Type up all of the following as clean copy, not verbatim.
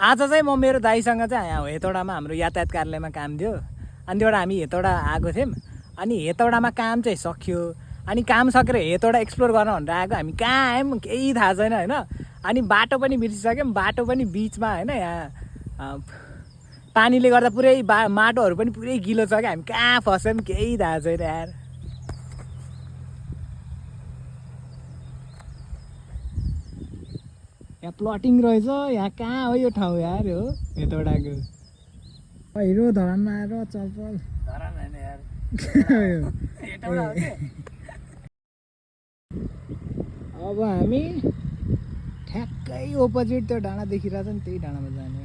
आज चाहिँ म मेरो दाइसँग चाहिँ यहाँ हेतौडामा हाम्रो यातायात कार्यालयमा काम थियो। अनि त्यहाँबाट हामी हेतौडा आएको थियौँ। अनि हेतौडामा काम चाहिँ सकियो। अनि काम सकेर हेतौडा एक्सप्लोर गर्न भनेर आएको। हामी कहाँ आयौँ केही थाहा छैन होइन। अनि बाटो पनि बिर्सिसक्यौँ। बाटो पनि बिचमा होइन, यहाँ पानीले गर्दा पुरै माटोहरू पनि पुरै गिलो छ क्या। हामी कहाँ फस्यौँ केही थाहा छैन यार। यहाँ प्लटिङ रहेछ। यहाँ कहाँ हो यो ठाउँ यार? हो हेतौडाको पहिरो धरानमा आएर चलपल धरान होइन यार। हेटौडा हो के? अब हामी ठ्याक्कै अपोजिट त्यो डाँडा देखिरहेछ नि, त्यही डाँडामा जाने।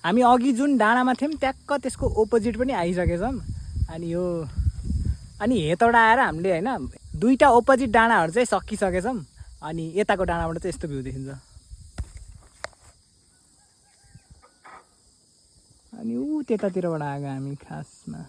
हामी अघि जुन डाँडामा थियौँ ट्याक्क त्यसको अपोजिट पनि आइसकेछौँ। अनि हेतौडा आएर हामीले होइन दुईवटा अपोजिट डाँडाहरू चाहिँ सकिसकेछौँ। अनि यताको डाँडाबाट चाहिँ यस्तो भ्यू देखिन्छ। अनि त्यतातिरबाट आएको हामी खासमा।